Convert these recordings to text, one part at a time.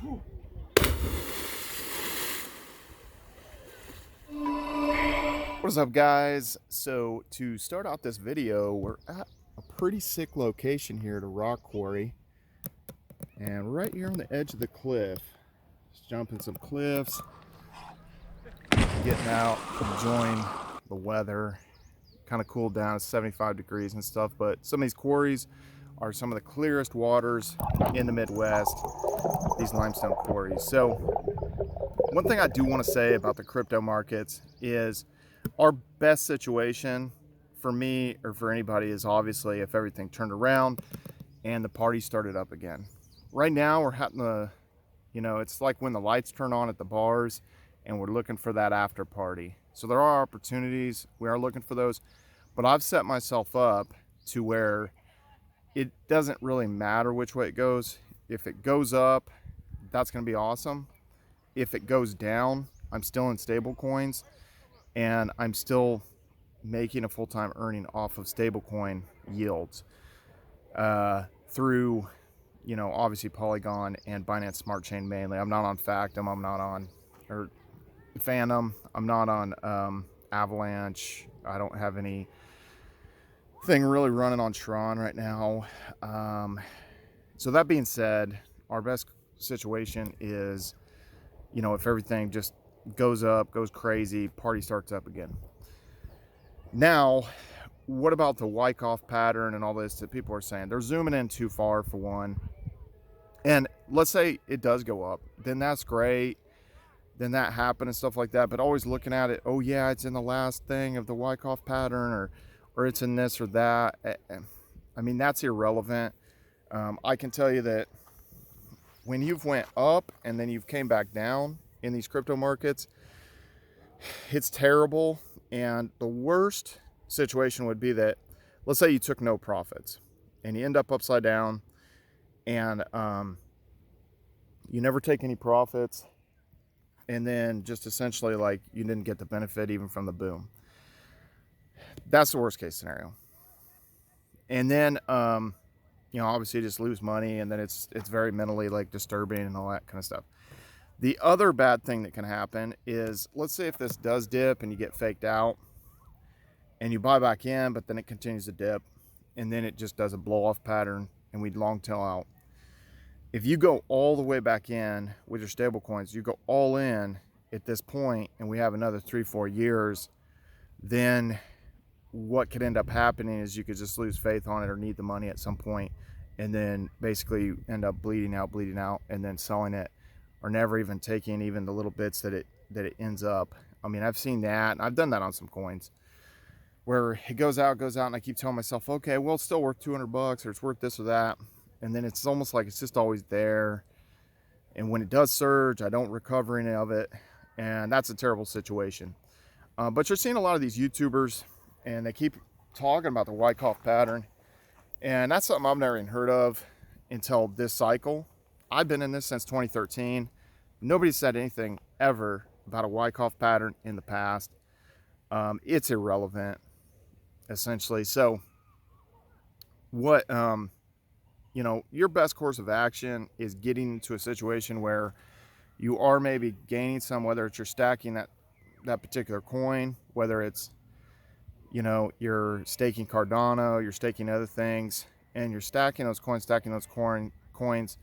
What is up, guys? So to start out this video, we're at a pretty sick location here at a rock quarry, and right here on the edge of the cliff, just jumping some cliffs, getting out, enjoying the weather. Kind of cooled down, it's 75 degrees and stuff, but some of these quarries are some of the clearest waters in the Midwest, these limestone quarries. So one thing I do want to say about the crypto markets is our best situation for me or for anybody is obviously if everything turned around and the party started up again. Right now we're having the, it's like when the lights turn on at the bars and we're looking for that after party. So there are opportunities, we are looking for those, but I've set myself up to where it doesn't really matter which way it goes. If it goes up, that's going to be awesome. If it goes down, I'm still in stable coins and I'm still making a full-time earning off of stablecoin yields through, obviously Polygon and Binance Smart Chain mainly. I'm not on Factom, I'm not on Phantom, I'm not on Avalanche. I don't have anything really running on Tron right now. So that being said, our best situation is, if everything just goes up, goes crazy, party starts up again. Now, what about the Wyckoff pattern and all this that people are saying? They're zooming in too far for one. And let's say it does go up, then that's great. Then that happened and stuff like that. But always looking at it, oh yeah, it's in the last thing of the Wyckoff pattern, or it's in this or that. I mean, that's irrelevant. I can tell you that when you've went up and then you've came back down in these crypto markets, it's terrible. And the worst situation would be that, let's say you took no profits and you end up upside down and you never take any profits, and then just essentially like you didn't get the benefit even from the boom. That's the worst case scenario. And then obviously you just lose money, and then it's very mentally like disturbing and all that kind of stuff. The other bad thing that can happen is, let's say if this does dip and you get faked out and you buy back in, but then it continues to dip and then it just does a blow off pattern and we'd long tail out. If you go all the way back in with your stable coins, you go all in at this point and we have another 3-4 years, then what could end up happening is you could just lose faith on it or need the money at some point, and then basically end up bleeding out and then selling it, or never even taking even the little bits that it ends up. I mean, I've seen that, and I've done that on some coins where it goes out, and I keep telling myself, okay, well, it's still worth 200 bucks, or it's worth this or that. And then it's almost like it's just always there. And when it does surge, I don't recover any of it. And that's a terrible situation. But you're seeing a lot of these YouTubers, and they keep talking about the Wyckoff pattern. And that's something I've never even heard of until this cycle. I've been in this since 2013. Nobody said anything ever about a Wyckoff pattern in the past. It's irrelevant, essentially. So what, your best course of action is getting into a situation where you are maybe gaining some, whether it's you're stacking that particular coin, whether it's, you're staking Cardano, you're staking other things, and you're stacking those coins,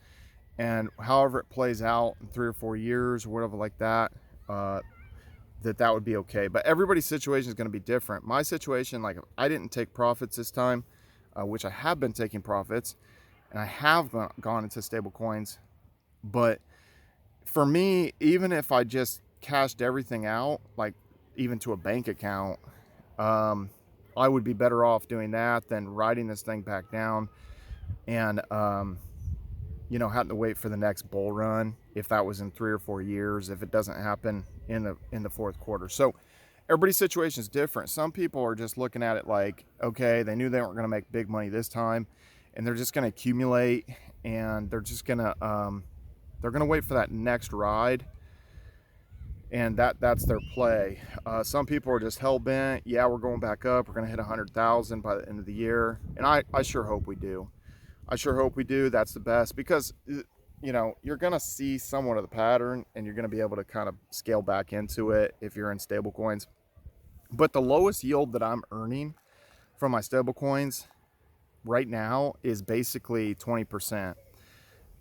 and however it plays out in 3 or 4 years or whatever like that, that would be okay. But everybody's situation is going to be different. My situation, like, I didn't take profits this time, which I have been taking profits, and I have gone into stable coins. But for me, even if I just cashed everything out, like even to a bank account, I would be better off doing that than riding this thing back down and having to wait for the next bull run, if that was in 3 or 4 years, if it doesn't happen in the fourth quarter. So everybody's situation is different. Some people are just looking at it like, okay, they knew they weren't going to make big money this time, and they're just going to accumulate, and they're just going to wait for that next ride, and that's their play. Some people are just hell-bent. Yeah, we're going back up. We're going to hit 100,000 by the end of the year, and I sure hope we do. I sure hope we do. That's the best, because you know, you're going to see somewhat of the pattern, and you're going to be able to kind of scale back into it if you're in stable coins. But the lowest yield that I'm earning from my stable coins right now is basically 20%.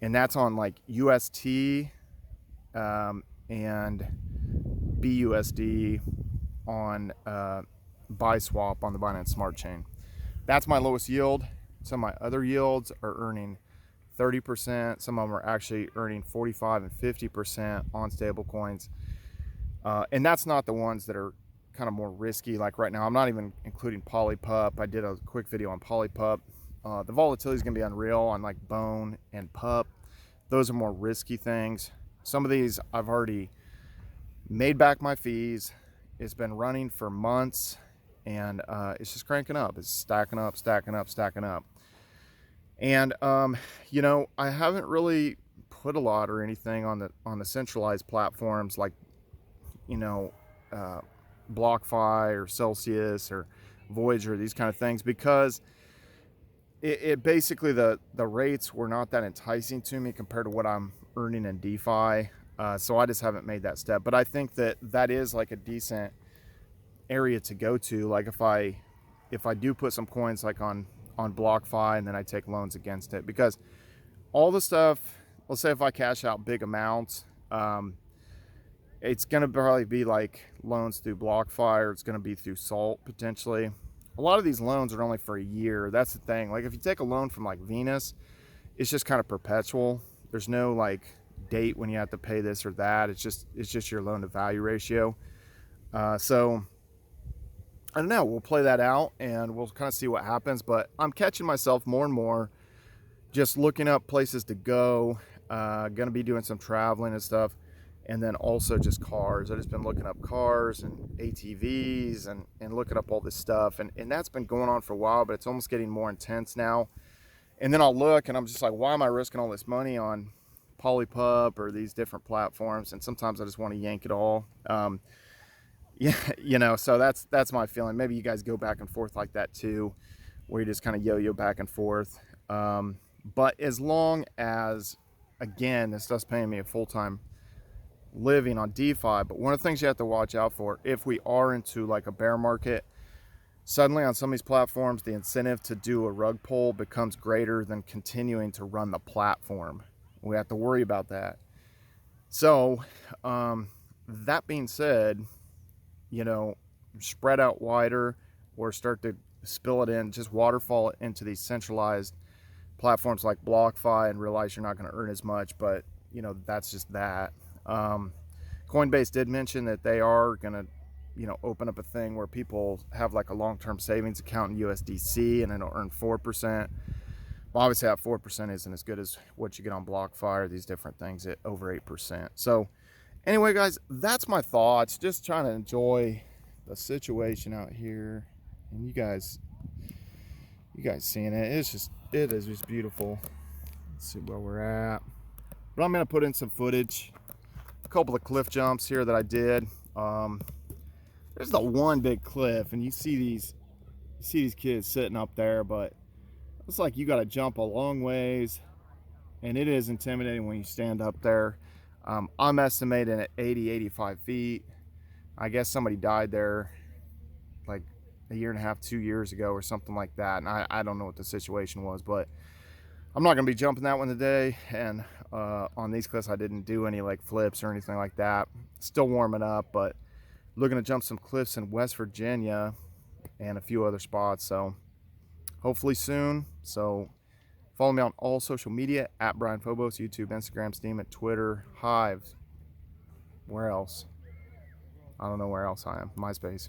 And that's on like UST and BUSD on buy swap on the Binance Smart Chain. That's my lowest yield. Some of my other yields are earning 30%. Some of them are actually earning 45 and 50% on stable coins. And that's not the ones that are kind of more risky. Like right now, I'm not even including Polypup. I did a quick video on Polypup. The volatility is going to be unreal on like Bone and Pup. Those are more risky things. Some of these I've already made back my fees. It's been running for months, and it's just cranking up. It's stacking up, stacking up, stacking up. And you know, I haven't really put a lot or anything on the centralized platforms like, you know, BlockFi or Celsius or Voyager, these kind of things, because it basically the rates were not that enticing to me compared to what I'm earning in DeFi. So I just haven't made that step. But I think that is like a decent area to go to. Like if I do put some coins like on BlockFi, and then I take loans against it, because all the stuff, let's say if I cash out big amounts, it's going to probably be like loans through BlockFi, or it's going to be through Salt potentially. A lot of these loans are only for a year. That's the thing. Like if you take a loan from like Venus, it's just kind of perpetual. There's no like date when you have to pay this or that. It's just your loan to value ratio. So I don't know. We'll play that out and we'll kind of see what happens. But I'm catching myself more and more just looking up places to go. Gonna be doing some traveling and stuff. And then also just cars. I've just been looking up cars and ATVs and looking up all this stuff. And that's been going on for a while, but it's almost getting more intense now. And then I'll look and I'm just like, why am I risking all this money on Polypup or these different platforms? And sometimes I just want to yank it all. Yeah, you know, so that's my feeling. Maybe you guys go back and forth like that too, where you just kind of yo-yo back and forth. But as long as, again, this stuff's paying me a full-time living on DeFi. But one of the things you have to watch out for, if we are into like a bear market, suddenly on some of these platforms, the incentive to do a rug pull becomes greater than continuing to run the platform. We have to worry about that. So that being said, you know, spread out wider or start to spill it in, just waterfall it into these centralized platforms like BlockFi, and realize you're not going to earn as much. But you know, that's just that. Coinbase did mention that they are going to, you know, open up a thing where people have like a long-term savings account in USDC and it'll earn 4%. Well, obviously that 4% isn't as good as what you get on BlockFi or these different things at over 8%. So anyway, guys, that's my thoughts. Just trying to enjoy the situation out here. And you guys seeing it. It is just beautiful. Let's see where we're at. But I'm going to put in some footage. A couple of cliff jumps here that I did. There's the one big cliff, and you see these kids sitting up there, but it's like you got to jump a long ways, and it is intimidating when you stand up there. I'm estimating at 85 feet. I guess somebody died there like a year and a half, 2 years ago or something like that, and I don't know what the situation was, but I'm not going to be jumping that one today. And on these cliffs, I didn't do any like flips or anything like that. Still warming up, but looking to jump some cliffs in West Virginia and a few other spots. So hopefully soon. So follow me on all social media at Brian Phobos, YouTube, Instagram, Steam, at Twitter, Hive. Where else? I don't know where else I am. MySpace.